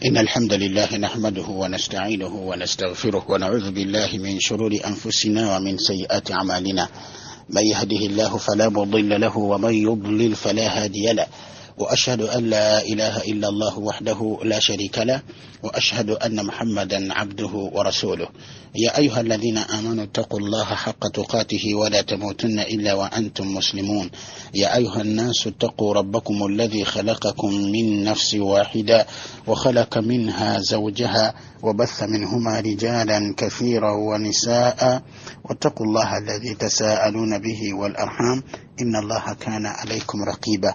إن الحمد لله نحمده ونستعينه ونستغفره ونعوذ بالله من شرور أنفسنا ومن سيئات أعمالنا. من يهده الله فلا مضل له ومن يضلل فلا هادي له، وأشهد أن لا إله إلا الله وحده لا شريك له، وأشهد أن محمدا عبده ورسوله. يا أيها الذين آمنوا اتقوا الله حق تقاته ولا تموتن إلا وأنتم مسلمون. يا أيها الناس اتقوا ربكم الذي خلقكم من نفس واحدة وخلق منها زوجها وبث منهما رجالا كثيرا ونساء، واتقوا الله الذي تساءلون به والأرحام إن الله كان عليكم رقيبا.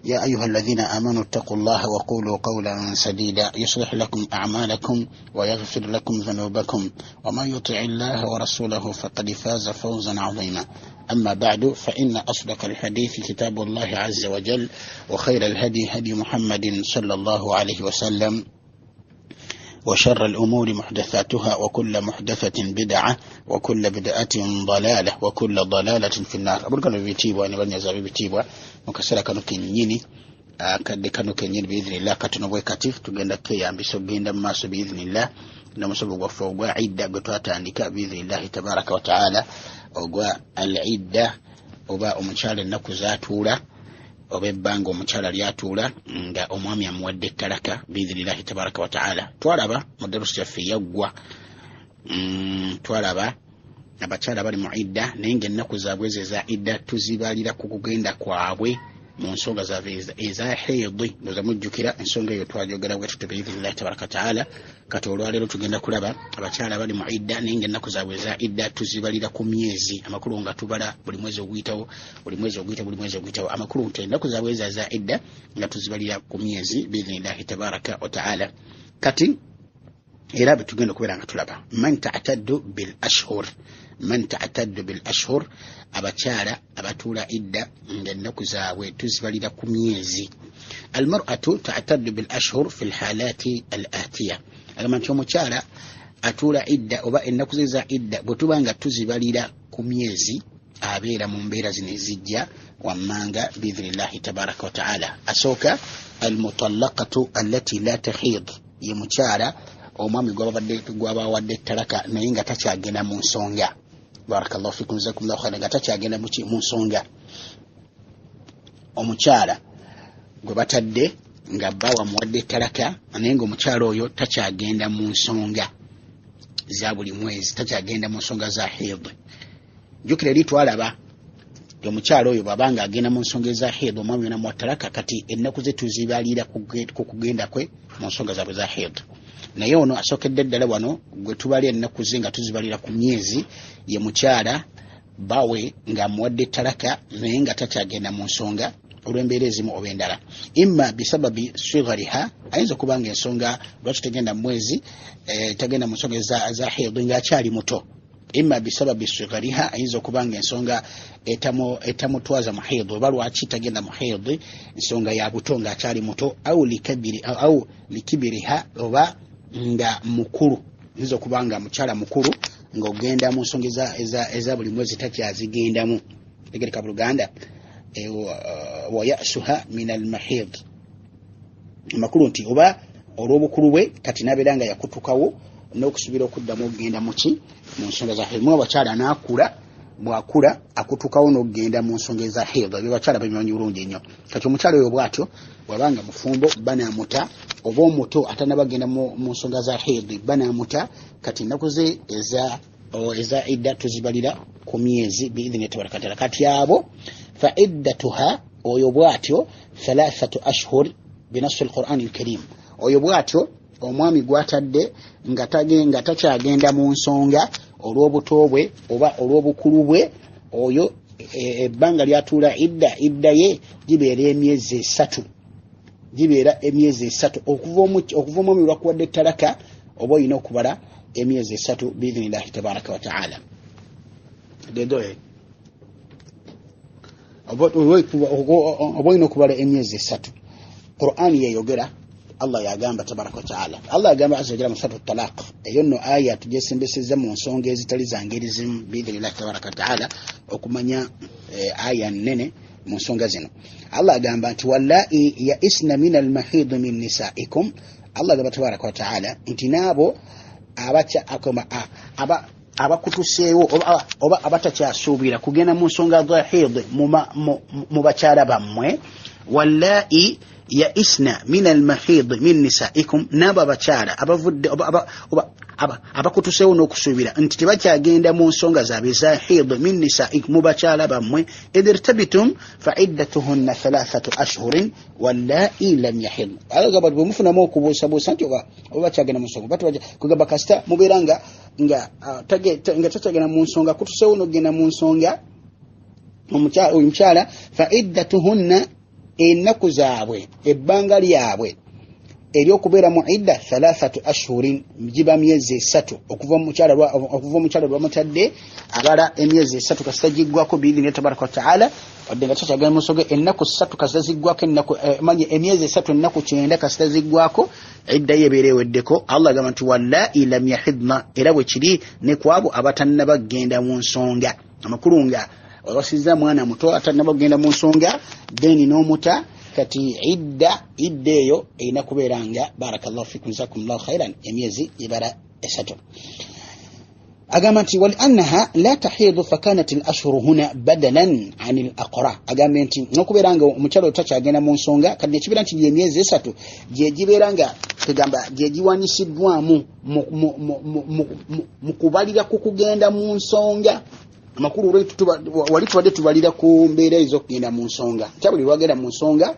يا أيها الذين آمنوا اتقوا الله وقولوا قولا سديدا يصلح لكم أعمالكم ويغفر لكم ذنوبكم، ومن يطع الله ورسوله فقد فاز فوزا عظيما. أما بعد، فإن أصدق الحديث كتاب الله عز وجل، وخير الهدي هدي محمد صلى الله عليه وسلم، وشر الأمور محدثاتها، وكل محدثة بدعة، وكل بدعة ضلالة، وكل ضلالة في النار. أبرك بيتيبوا أنا بني زابي بيتيبوا مكسرة كانوا كنيني كد كانوا كنيني بإذن الله كتنبوي كتيف تجند كيام بسبين ما بإذن الله لما سبوا وفوا عدة قطعة عندك بإذن الله تبارك وتعالى. وقوا العدة وباء منشال النكوزات ولا obebango muchala lyatula nga omwami amuwadde talaka biidhnillahi tabaraka wa taala. Twalaba mudarusi yaffe yaggwa, twalaba abakyala bali mu idda naye ng'ennaku zaabwe za idda tuzibalira ku kugenda kwabwe mu nsonga zaabwe eza heedi. Ndoza mujjukira ensonga eyo twajogera bwe tutu biidhnillahi tabaraka wa taala. Kati olwaleero tugenda kulaba abakyala bali mu idda naye ng'ennaku zaabwe za idda tuzibalira ku myezi amakulu nga tubala buli mwezi oguyitawo amakulu nti ennaku zaabwe za idda nga tuzibalira ku myezi biidhnillahi tabaraka wa taala. Kati era betugenda okubeera nga tulaba man ta'taddu bil ashhur abakyala abatuula idda ng'ennaku zaabwe tuzibalira ku myezi. Almar'atu ta'taddu bil ashhur fi lhalati al atiya, agamba nti omukyala atuula idda oba ennaku ze za idda bwe tuba nga tuzibalira ku myezi abeera mu mbeera zino ezijja wammanga biidhnillahi tabaraka wa taala. Asooka almutallaqatu allati la tahid, ye mukyala omwami gwabawadde ettalaka naye nga takyagenda mu nsonga. Barakallahu fikum, jazakumullahu khairan, nga takyagenda mu nsonga. Omukyala gwe batadde nga bawa muwadde ettalaka naye ng'omukyala oyo takyagenda mu nsonga za buli mwezi, takyagenda mu nsonga za haid. Jjukira eri twalaba omukyala oyo bw'abanga agenda mu nsonga eza haid omwami yona muwa ttalaka, kati ennaku ze tuzibalira ku kugenda kwe mu nsonga zaabwe za haid. Naye ono asookedde ddala wano gwe tubali ennaku ze nga tuzibalira ku myezi, ye mukyala bawe nga muwadde ettalaka naye nga takyagenda mu nsonga olw'embeera ezimu oba endala. Imma bisababi sighariha, ayinza okuba nga ensonga lwaki tagenda mu mwezi tagenda mu nsonga za haid ng'akyali muto. Imma bisababi sighariha, ayinza okuba nga ensonga etamutwaza mu haid, oba lwaki tagenda mu haid ensonga ya buto ng'akyali muto, au likibiriha, oba nga mukulu. Ayinza okuba nga mukyala mukulu ng'ogenda mu nsonga eza buli mwezi takyazigendamu. Tegereka Buluganda wayasuha min almahid, amakulu nti oba olw'obukulu bwe kati nabeera nga yakutukawo n'okusuubira okuddamu okugenda mu nsonga za haid. Mwe abakyala n'akula, bw'akula akutukawo n'okugenda mu nsonga eza haid. Ebyo bakyala babimanyi bulungi ennyo. Kati omukyala oyo bw'atyo bw'abanga mufumbo banaamuta, oba omuto atanabagenda mu nsonga za haid banaamuta. Kati ennaku ze eza idda tuzibalira ku myezi biidhni tabaraka wa taala. Kati abo fa iddatuha, oyo bw'atyo 3 ashhur binassi alqur'ani alkarim. Oyo bw'atyo omwami gwatadde nga takyagenda mu nsonga olw'obuto bwe oba olw'obukulu bwe, oyo ebbanga lyatuula idda ye gibeera emyezi 3 okuva omwami lwakuwadde ettalaka, oba olina okubala emyezi 3 biidhnillahi tabaraka wa taala. Oba olina okubala emyezi 3. Qur'ani yeyogera, Allah yagamba tabaraka wa taala, Allah yagamba azza wa jalla mu suratu talaq. Eyo nno aya tugyesembesezza mu nsonga ezitali za ngeri zimu biidhnillahi tabaraka wa taala okumanya aya nnene mu nsonga zino. Allah agamba nti wallahi yaisna min almahid min nisaikum, Allah agamba tabaraka wa taala nti naabo abakutuseewo oba abatakyasuubira kugenda mu nsonga za hid mu bakyala bammwe, wallahi yaisna min almahid min nisaikum, nabo abakyala abavudde abakutuseewo n'okusuubira nti tebakyagenda mu nsonga zaabwe za hid min nisaikum mu bakyala bammwe, idh irtabitum fa iddatuhunna 3 ashhurin wallahi lam yahid. Alagamba bwe mufunamu okubuusabuusa nti oba bakyagenda mu nsonga kugamba kasita mubeera nga takyagenda mu nsonga, kutuseewo n'ogenda mu nsonga omukyala, fa iddatuhunna ennaku zaabwe ebbanga lyabwe ery'okubeera mu idda 3 ashhurin, giba myezi 3 okuva omukyala lwamutadde abala emyezi 3 kasita giggwako biidhini tabaraka wa taala, wadde nga takyagenda mu nsonga ennaku 3 kasita ziggwako emyezi 3 ennaku 9 kasita ziggwako idda yebeera eweddeko. Allah agamba nti wallahi lam yahidna, era bwe kiri ne kwabo abatannaba genda mu nsonga. Amakulu nga wasiza mwana muto atannaba genda mu nsonga deni n'omuta, kati idda eyo erina kubeera nga barakallahu fikum jazakumullahu khairan emyezi ebara 3. agamba nti wal annaha la tahidu fakanat al ashhuru huna badalan an al aqra, agamba nti nokubeera nga omukyalo takyagenda mu nsonga kati ekibeera nti emyezi 3 gyegibeera nga tegamba gyegiwanisiddwamu mu kubalira ku kugenda mu nsonga. Amakulu wali tubadde tubalira ku mbeera ez'okugenda mu nsonga, kyabuli lwagenda mu nsonga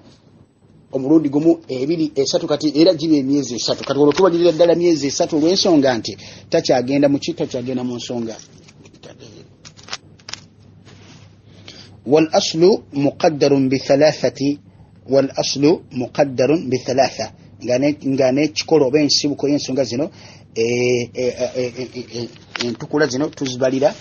omulundi gumu 2 3 kati era giba emyezi 3, kati olwo tubalirira ddala myezi 3 olw'ensonga nti takyagenda mu nsonga. والأصل مقدر بثلاثة ngane chikolo bensi buko yensonga zino entukula zino tuzibalira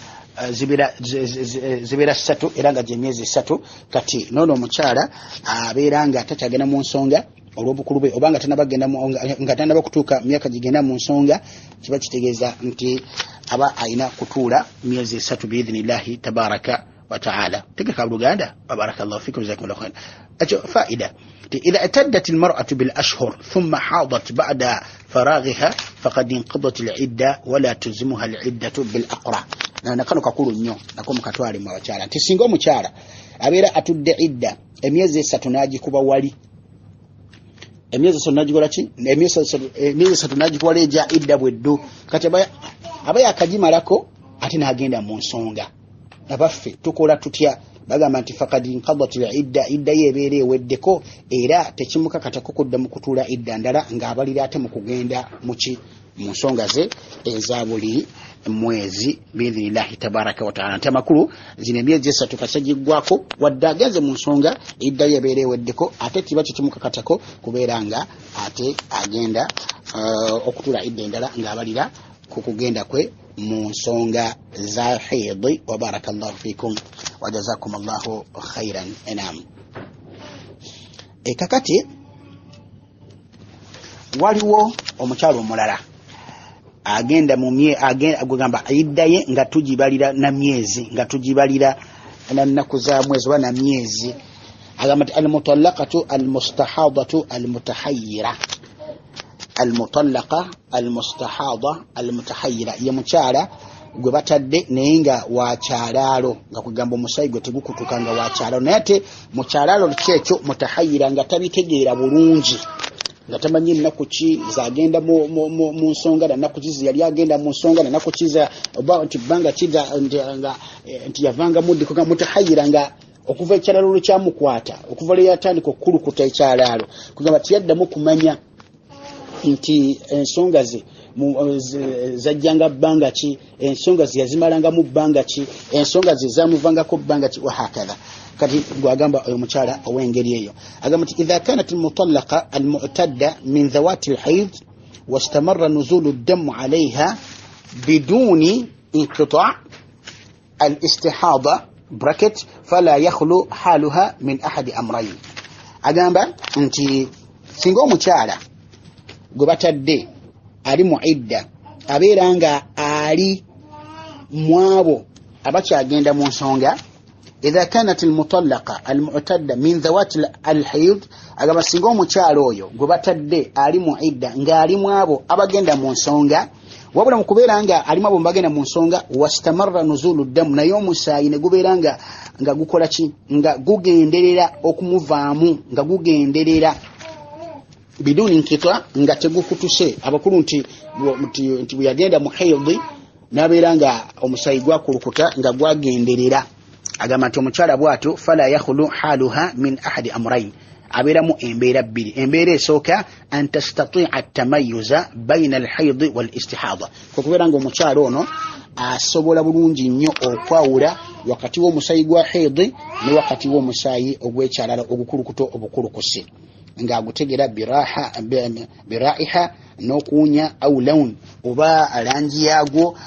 zibera 3 era nga emyezi 3, kati nono omukyala abeera nga takyagenda mu nsonga olw'obukulube obanga nga tanaba kutuuka myaka gigenda mu nsonga, kiba kitegeeza nti aba ayina kutuula myezi 3 biidhnillahi tabaraka wa taala. Tegeka Luganda, barakallahu fikum jazakumullahu khairan. Acho faida إذا اعتدت المرأة بالأشهر ثم حاضت بعد فراغها فقد انقضت العدة ولا تلزمها العدة بالأقرع. nakano kakulu nnyo nako mukatwale mu bakyala nti singa omukyala abeera atudde idda emyezi 3 n'agikuba wali, emyezi 3 n'agikola ki, emyezi 3 n'agikuba eja idda bweddu, kati aba yakagimalako ate n'agenda mu nsonga. Abaffe tukola tutya? Bagamba nti faqad inqadat al-idda yebeera eweddeko era tekimukakatako kudda mu kutuula idda ndala ng'abalira ate mu kugenda mu nsonga ze eza buli mwezi biidhnillahi tabaraka wa taala. Nti amakulu zino emyezi 3 kasita giggwako wadde agenze mu nsonga idda yebeera eweddeko ate kiba kimukakatako kubeera nga ate agenda okutuula idda endala ng'abalira ku kugenda kwe mu nsonga za hidi. Wa barakallahu fikum wa jazakumullahu khairan. Enam kakati waliwo omukyalo omulala agenda agamba iddaye nga tugibalira na myezi, nga tugibalira na nnaku za mwezi wa na myezi. Agamba nti almutallaqatu almustahadatu almutahayyira, almutallaqa almustahada almutahayyira ye mukyala gwe batadde naye nga wakyalaalo, nga kugamba omusayi gwe tegukutuka nga wakyalaalo, naye ate mukyalaalo kyekyo mutahayyira nga tabitegeera bulungi, nga tamanyi ennaku ki zagenda mu nsonga, nannaku ki yali agenda mu nsonga, nannaku ki nti bbanga kiza nti yavanga muddiko, nga mutahayyira nga okuva ekyalaalo lwe kyamukwata okuva lwe yatandika okukulukuta ekyalaalo kugamba tiyaddamu kumanya nti ensonga ze zajjanga bbanga ki, ensonga ze yazimalanga mu bbanga ki, ensonga ze zamuvangako bbanga ki, wahakadha. Kati gwagamba oyo mukyala ow'engeri eyo agamba nti idha kanat almutallaqa almu'tadda min dhawati alhayd wastamarra nuzulu ad-dam 'alayha biduni inqita' alistihada bracket fala yakhlu haluha min ahadi amrayn. Agamba nti singa omukyala gwe batadde ali mu idda abeera nga ali mwabo abakyagenda mu nsonga إذا كانت المطلقة المعتدة من ذوات الحيض agamba singa omukyalo oyo gwe batadde ali mu idda ng'alimu abo abagenda mu nsonga wabula mu kubeera nga alimu abo bagenda mu nsonga wastamarra nuzulu ddamu naye omusaayi ne gubeera nga gukola ki nga gugenderera okumuvaamu nga gugenderera biduni nkitwa nga tegukutuse abakulu nti bwe yagenda mu haidi n'abeera nga omusaayi gwakulukuta nga gwagenderera agamba nti omukyala bw'atyo fala yakhulu haluha min ahadi amrayn abeeramu embeera bbiri embeera esooka an tastati'a atamayuza baina alhaidi walistihada kukubeera nga omukyala ono asobola bulungi nnyo okwawula wakati w'omusaayi gwa haidi ne wakati w'omusaayi ogw'ekyalala ogukulukuto obukulukuse ng'agutegera biraiha n'okuwunya au lawn oba langi yaagwo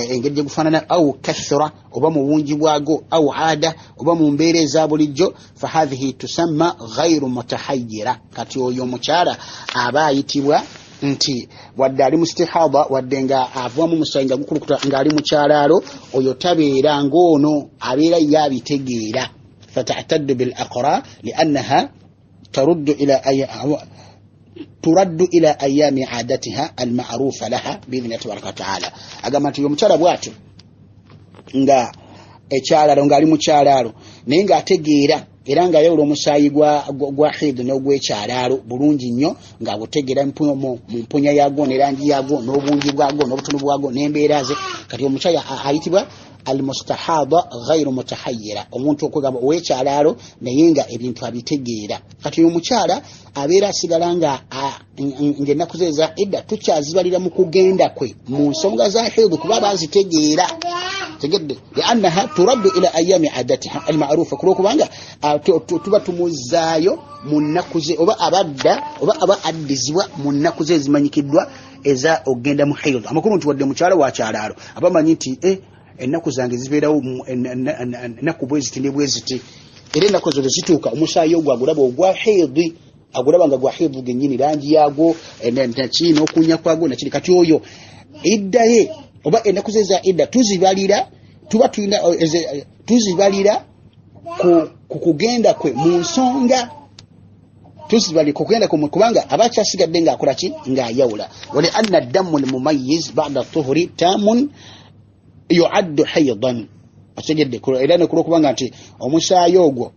engeri gye gufaanana au kathura oba mu bungi bwago au aada oba mu mbeera eza bulijjo fahadhihi tusamma ghairu mutahayyira kati oyo omukyala aba ayitibwa nti wadde ali mu istihada wadde nga avaamu omusaayi nga gukulukuta ng'ali mu kyalaalo oyo tabeera ng'ono abeera yabitegeera fata'taddu bil aqra li'annaha ترد إلى أيام عادتها المعروفة لها بإذن الله تبارك وتعالى agamba nti omukyala bw'atyo nga ekyalalo ng'ali mu kyalaalo naye ng'ategeera era ng'ayawula omusaayi gwa hiidi n'ogw'ekyalaalo bulungi nnyo ng'agutegeera mu mpunya yaagwo n'erangi yaagwo n'obungi bwagwo n'obutono bwagwo n'embeera ze kati omukyala ayitibwa almustahada ghairu mutahayyira omuntu okugamba ow'ekyalaalo naye nga ebintu abitegeera kati omukyala abeera asigala ng'ennaku ze eza idda tukyazibalira mu kugenda kwe mu nsonga za hiidi kuba bazitegeera tegedde liannaha turaddu ila ayami adatiha almarufa kulwokubanga tuba tumuzaayo mu nnaku ze oba aba addizibwa mu nnaku ze ezimanyikiddwa eza ogenda mu hiidi amakulu nti wadde mukyala wa kyalaalo abamanyi nti ennaku zange zibeerawo ennaku bweziti ne bweziti era ennaku ezo zituuka omusaayi ogwo agulaba ogwa hiidi agulaba nga gwa hiidi gennyini langi yaagwo naki n'okunya kwagwo nakiri kati oyo idda ye oba ennaku ze za idda tuzibalira ku kugenda kwe mu nsonga tuzibalira ku kugenda kwe kubanga abakyasigadde ng'akola ki ng'ayawula wali anna ddamu almumayyiz ba'da tuhuri tamun yu'addu haydan ategedde era ne kulokubanga nti omusaayi ogwo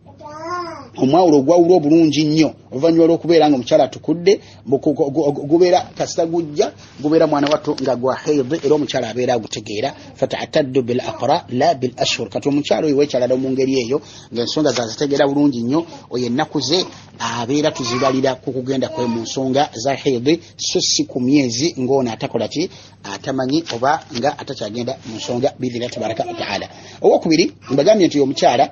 omwawulo ogwawulwa obulungi nnyo oluvannyuma lw'okubeera nga omukyala atukudde gubeera kasita gujja gubeera mwana watto nga gwa haidi era omukyala abeera agutegeera fata'taddu bil aqra la bil ashhur kati omukyala oyo wekyalala mu ngeri eyo ng'ensonga zazitegeera bulungi nnyo oyo ennaku ze abeera tuzibalira ku kugenda kwe mu nsonga za haidi so si ku myezi ng'ono atakola ki atamanyi oba nga atakyagenda mu nsonga biidhnillahi tabaraka wa ta'ala owokubiri mbagambye nti omukyala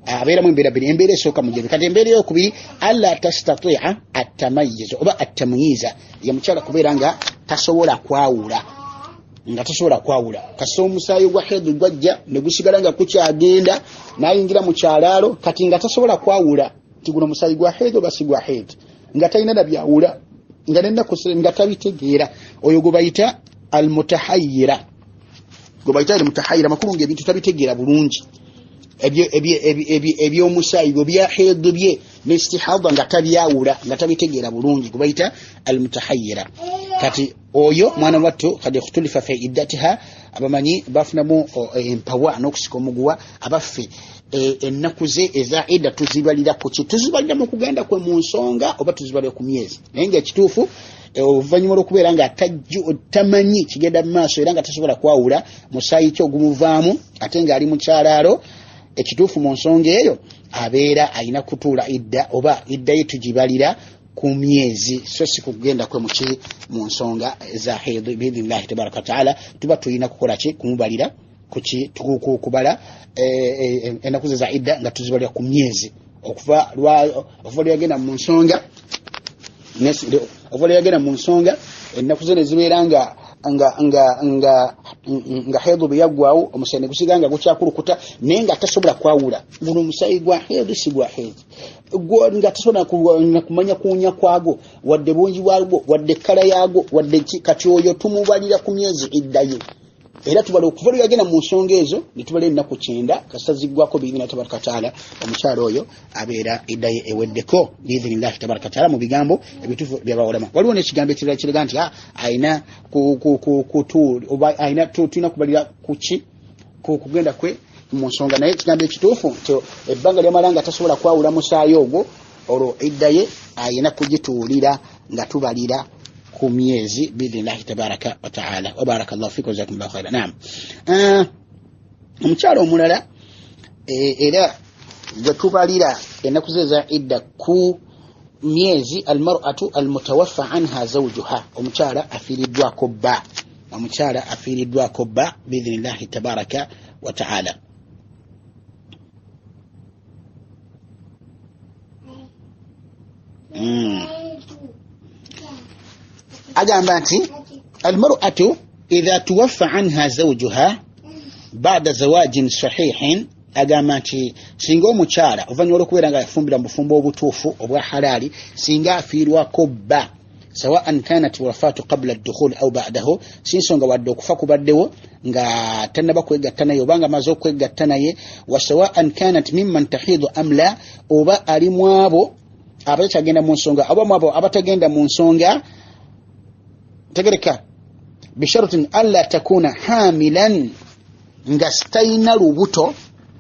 abeera mu embeera bbiri embeera esooka mujebi kati embeera eyokubiri alla tastati'a atamayyiza oba atamyiza ye mukyala kubeera nga tasobola kwawula kasita omusaayi gwa haidi gwajja ne gusigala nga kukyagenda n'ayingira mu kyalaalo kati nga tasobola kwawula nti guno omusaayi gwa haidi oba si gwa haidi nga talina na byawula nga nennaku nga tabitegeera oyo gwe bayita almutahayyira amakulu ng'ebintu tabitegeera bulungi ebyomusaayi byo bya haidi bye n'istihada nga tabyawula nga tabitegeera bulungi gwe bayita almutahayyira kati oyo mwana watto kad ikhtulifa fi iddatiha abamanyi bafunamu empawa n'okusika omuguwa abaffe ennaku ze eza idda tuzibalira ku ki tuzibalira mu kugenda kwe mu nsonga oba tuzibalira ku myezi naye ng'ekituufu oluvannyuma lw'okubeera nga tamanyi kigenda mu maaso era nga tasobola kwawula musaayi ki ogumuvaamu ate ng'ali mu kyalaalo ekituufu mu nsonga eyo abeera alina kutuula idda oba idda ye tugibalira ku myezi so si kugenda kwe muki mu nsonga za haidi biidhnillahi tabaraka wa ta'ala tuba tulina kukola ki kumubalira kuki kubala ennaku ze za idda nga tuzibalira ku myezi okuva lyagenda mu nsonga ennaku ze ne zibeera nga haidi bwe yaggwawo omusaayi ne gusiga nga gukyakulukuta naye nga tasobola kwawula guno omusaayi gwa haidi si gwa haidi nga tasobola kumanya kuwunya kwagwo wadde bungi bwagwo wadde ekkala yaagwo wadde ki kati oyo tumubalira ku myezi idda ye era tubala okuva yagenda mu nsonga ezo nitubala ennaku 9 kasazigwako biidhina tabaraka taala omukyalo oyo abeera iddaye eweddeko biidhinillahi tabaraka taala mu bigambo ebitufu by'abawulama. Waliwo n'ekigambo ekirala kiraga nti ayina oba ayina tulina kubalira kuki kugenda kwe mu nsonga, naye ekigambo ekituufu nti ebbanga lyamalanga tasobola kwawula musaayi ogwo olwo iddaye ayina kugituulira nga tubalira ku myezi biidhinillahi tabaraka wa taala. Wa barakallahu fikum jazakumullahu khairan. Naam, omukyalo omulala era gwe tubalira ennaku ze za idda ku myezi almar'atu almutawaffa anha zawjuha, omukyala afiiriddwako bba, omukyala afiiriddwako bba biidhinillahi tabaraka wa taala. agamba nti almar'atu idha tuwaffa anha zawjuha ba'da zawajin sahihin, agamba nti singa omukyala oluvannyuma lw'okubeera nga yafumbira mu bufumbo obutuufu obwa halaali singa afiirwako bba sawa'an kanat wafatu qabla ad-dukhul aw ba'dahu, sinsonga wadde okufa kubaddewo nga tannaba kwegatta naye oba nga amaze okwegatta naye, wa sawa'an kanat mimman tahidu am la, oba ali mu abo abatagenda mu nsonga oba mu abo abatagenda mu nsonga tegereka bisharutin alla takuna hamilan, nga sitayina lubuto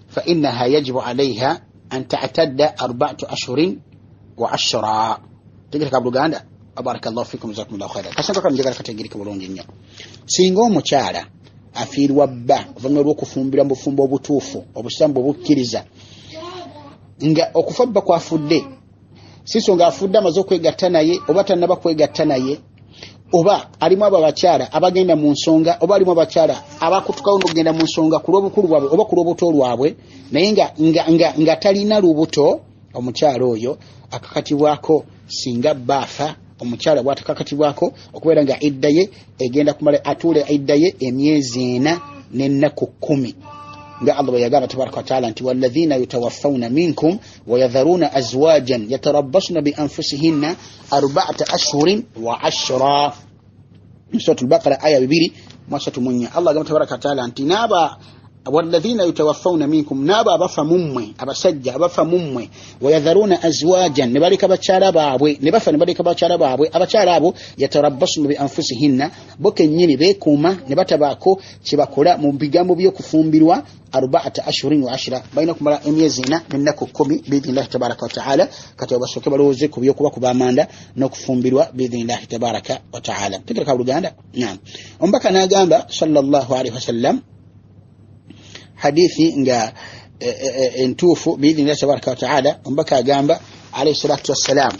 fa innaha yajibu alayha an ta'tadda 4 ashhurin wa 10. tegereka buluganda. Barakallahu fikum jazakumullahu khairan. Kasanga kan njagala kategirika bulungi nnyo. Singa omukyala afiirwa bba oluvannyuma lw'okufumbira mu bufumbo obutuufu obusambu obukkiriza, nga okufa bba kwafudde sinsonga afudde amaze okwegatta naye oba tannaba kwegatta naye, oba alimu abo abakyala abagenda mu nsonga, oba alimu abakyala abakutukawo n'okugenda mu nsonga ku lw'obukulu bwabwe oba ku lw'obuto lwabwe, naye nga talina lubuto, omukyala oyo akakatibwako singa baafa, omukyala bw'atakakatibwako okubeera nga iddaye egenda kumala atuule iddaye emyezi 4 n'ennaku 10, nga Allah bwe yagamba tabaraka wa taala nti walladhina yutawaffawna minkum wa yadharuna azwajan yatarabbasna bi anfusihinna 4 ashhurin wa 10. Suratul Baqara aya 2:3. Allah agamba tabaraka wa taala nti naba walladhina yutawaffawna minkum, naba abafa mummwe, abasajja abafa mummwe, wa yadharuna azwajan, ne baleka bakyala baabwe, ne bafa ne baleka bakyala baabwe, abakyala abo yatarabbasna bi anfusihinna, bo kennyini beekuuma ne batabaako kye bakola mu bigambo by'okufumbirwa 4 ashhurin wa 10, balina kumala emyezi 4 n'ennaku 10 biidhinillahi tabaraka wa taala. Kati basooke balowooze ku by'okuba ku bamanda n'okufumbirwa biidhinillahi tabaraka wa taala. Tegereka buluganda. Naam, omubaka n'agamba sallallahu alaihi wasallam hadithi nga entuufu biidhinillahi tabaraka wa taala, omubaka agamba alayhi salatu wassalam,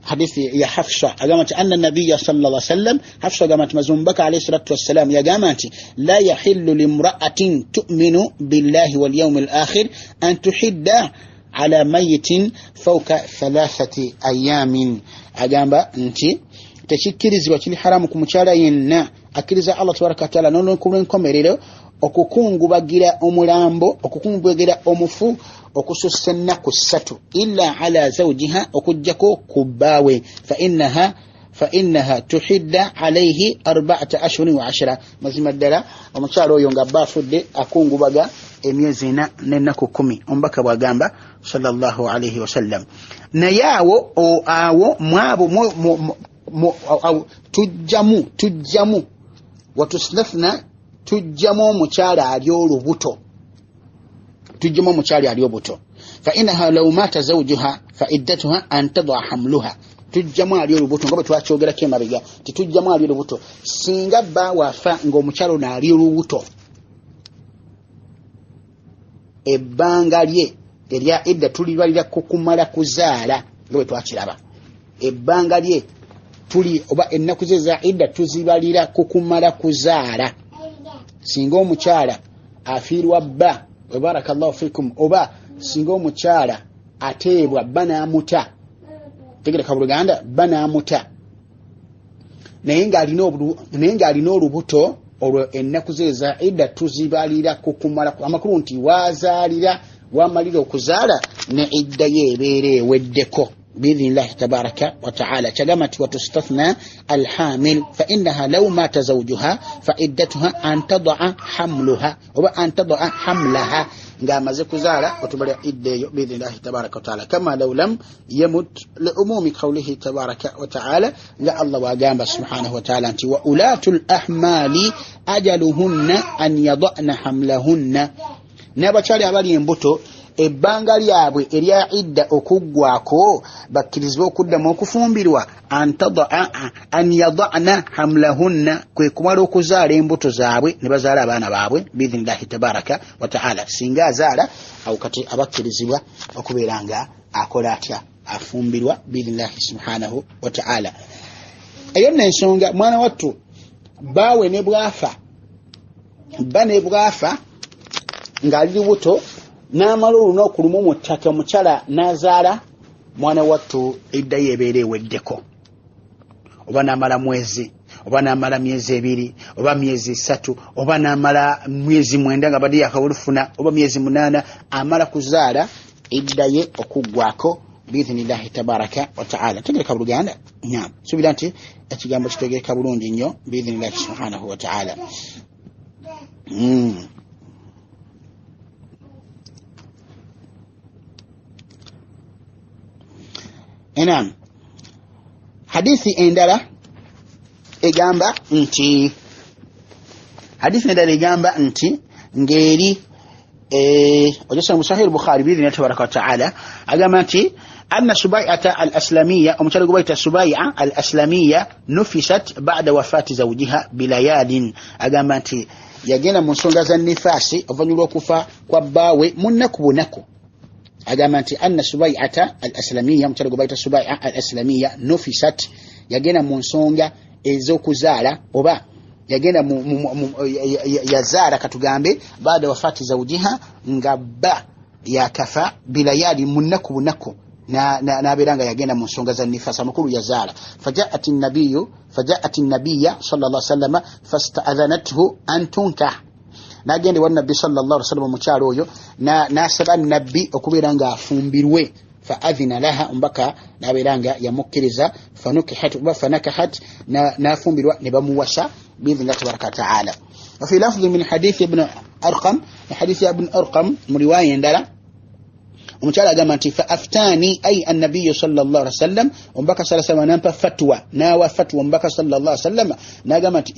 hadithi ya Hafsa agamba nti anna nabiyya sallallahu alaihi wasallam, Hafsa agamba nti mazumbaka alayhi salatu wassalam yagamba nti la yahillu limra'atin tu'minu billahi wal yawmil akhir an tuhidda ala mayitin fawqa 3 ayamin. Agamba nti tekikkirizibwa, kiri haramu ku mukyala yenna akkiriza Allah tabaraka wa taala n'olw'enkomerero okukungubagira omulambo, okukungubagira omufu okusussa ennaku 3 illa ala zawjiha, okujjako ku bbaawe, fa innaha tuhidda alayhi 4 ashhurin wa 10. mazima ddala omukyalo oyo nga baafudde akungubaga emyezi 4 n'ennaku 10, omubaka bw'agamba sallallahu alayhi wasallam. naye awo mwabo tujjamu watuslafna, tujjamu omukyala ali olubuto, tujjamu omukyala ali olubuto, fa innaha law mata zawjuha fa iddatuha an tadha hamluha, tujjamu ali olubuto nga bwe twakyogerako emabega, titujjamu ali olubuto. Singa bba wafa ng'omukyala ono ali olubuto, ebbanga lye erya idda tulibalira ku kumala kuzaala nga bwe twakiraba. Ebbanga lye tuli oba ennaku ze za idda tuzibalira ku kumala kuzaala. Singa omukyala afiirwa bba, wa barakallahu fikum, oba singa omukyala ateebwa bba n'amuta, tegereka buluganda, bba n'amuta naye ng'alina olubuto, olwo ennaku ze za idda tuzibalira ku kumala, amakulu nti wazaalira wamalira okuzaala ne idda ye ebeera eweddeko. بإذن الله تبارك وتعالى. كلمت وتستثنى الحامل فإنها لو مات زوجها فعدتها أن تضع حملها وأن تضع حملها قام زكزالا وتبرع إدي بإذن الله تبارك وتعالى كما لو لم يمت لأموم قوله تبارك وتعالى لا الله وقام سبحانه وتعالى أنت وأولاة الأحمال أجلهن أن يضعن حملهن نبتالي عبالي ينبتو ebbanga lyabwe erya idda okuggwako bakkirizibwa okuddamu okufumbirwa an yadana hamlahunna kwe kumala okuzaala embuto zaabwe ne bazaala abaana baabwe biidhnillahi tabaraka wa taala. Singa azaala awo kati abakkirizibwa okubeera nga akola atya afumbirwa biidhnillahi subhanahu wa taala. Eyo n'ensonga mwana wattu baawe ne bwafa bba ne bwafa ng'ali lubuto n'amala olunaku mu ttaka omukyala n'azaala mwana wattu edda yeebeera eweddeko oba n'amala mwezi oba n'amala myezi ebiri oba myezi 3 oba n'amala myezi 9 nga badde yakawulufuna oba myezi 8 amala kuzaala edda ye okuggwako biidhnillahi tabaraka wa taala. Tegereka buluganda nyam suubira nti ekigambo kitegereka bulungi nnyo biidhnillahi subhanahu wa taala. Enam hadithi endala egamba nti ngeri ojosa mu Sahih al-Bukhari biidhnillahi tabaraka wa taala agamba nti anna Subai'ata al-Aslamiyya omukyala gwe bayita Subai'a al-Aslamiyya nufisat ba'da wafati zawjiha bilayalin. Agamba nti yagenda mu nsonga za nifasi oluvannyuma lw'okufa kwa bbaawe mu nnaku bunaku. Agamba nti anna Subai'ata al-Aslamiyya omukyala gwe bayita Subai'a al-Aslamiyya nufisat yagenda mu nsonga ez'okuzaala oba yagenda yazaala katugambe baada wafati zawjiha nga bba yakafa bilayali mu nnaku bunaku n'abeera nga yagenda mu nsonga za nifasa mukulu yazaala. fajaat an-nabiyya sallallahu alaihi wasallam fasta'adhanathu an tunkah nagende wa nabbi sallallahu alaihi wasallam mukyalo oyo nasaba nabbi okubeera nga afumbirwe faadhina laha mbaka nabeera nga yamukkiriza fanakahat nafumbirwa ne bamuwasa biidhnillahi tabaraka taala. وفي لفظ من حديث ابن أرقم حديث ابن أرقم من رواية ndala omukyala agamba nti fa aftani ay an-nabiy sallallahu alaihi wasallam ombaka sallallahu alaihi wasallam fatwa nawa fatwa ombaka sallallahu alaihi wasallam nagamba nti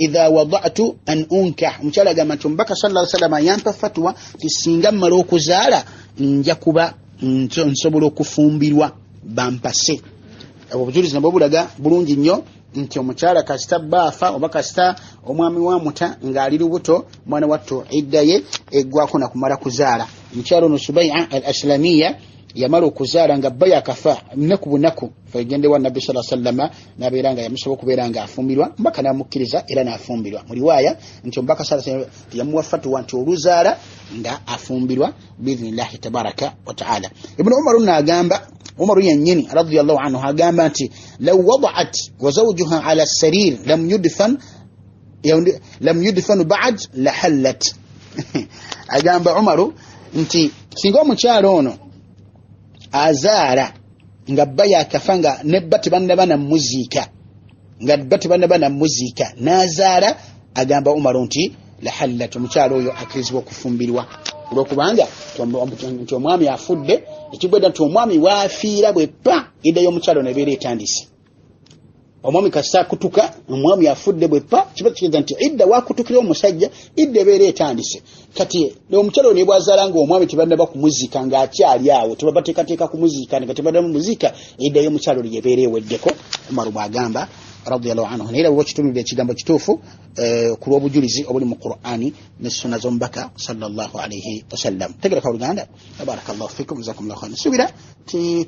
idha wada'tu an unkah omukyala agamba nti ombaka sallallahu alaihi wasallam yampa fatwa tisinga mmala okuzaala nja kuba nsobola okufumbirwa bampase. Obujulizi nabwo bulaga bulungi nnyo nti omukyala kasita baafa oba kasita omwami wa muta ng'ali lubuto mwana wattu iddaye eggwako na kumala kuzaala. Omukyala ono Subai'a al-Aslamiyya yamala okuzaala nga bba yakafa nnaku bunaku fagende wa nabbi sallallahu alaihi wasallam nabeera nga yamusobola okubeera nga afumbirwa mbaka namukkiriza era n'afumbirwa. Mu riwaaya nti ombaka sallallahu alaihi wasallam yamuwa fatwa nti oluzaala nga afumbirwa biidhnillahi tabaraka wa taala. Ibn Umar n'agamba Umar yennyini radiyallahu anhu agamba nti law wada'at wa zawjuha ala as-sarir lam yudfan ba'd la hallat. Agamba Umaru nti singa omukyalo ono azaala nga bba yakafa nga nebba tebannaba namuziika n'azaala agamba Umaru nti la hallat omukyalo oyo akkirizibwa okufumbirwa olwokubanga nti omwami afudde ekigwedda nti omwami waafiira bweppa idda y'omukyalo nebeera etandise. Omwami kasita akutuka omwami afudde bweppa kiba kigeza nti idda wakutukira omusajja idda ebeera etandise. Kati omukyalo ne bwazaala nga omwami tebannaba kumuziika ng'akyali awo tebabateekateeka kumuziika nga tebaddamu muziika idda y'omukyalo yebeera eweddeko. Umaru bw'agamba radiyallahu anhu naye bwe kitumidde ekigambo kituufu ku lw'obujulizi obuli mu Qur'ani ne sunna z'omubaka sallallahu alaihi wasallam. Tegereka oluganda barakallahu fikum jazakumullahu khairan. Subira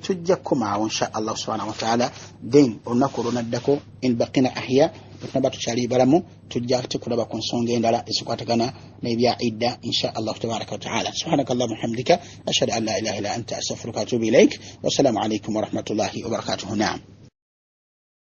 tujja kumaawo insha Allah subhanahu wa ta'ala then olunaku olwonaddako in baqina ahya tunaba tukyali balamu tujja tukulaba ku nsonga endala ezikwatagana n'ebya idda insha Allah tabaraka wa ta'ala. Subhanakallahumma hamdika ashhadu an la ilaha illa anta astaghfiruka wa atubu ilaik. Wassalamu alaikum wa rahmatullahi wa barakatuh. Naam.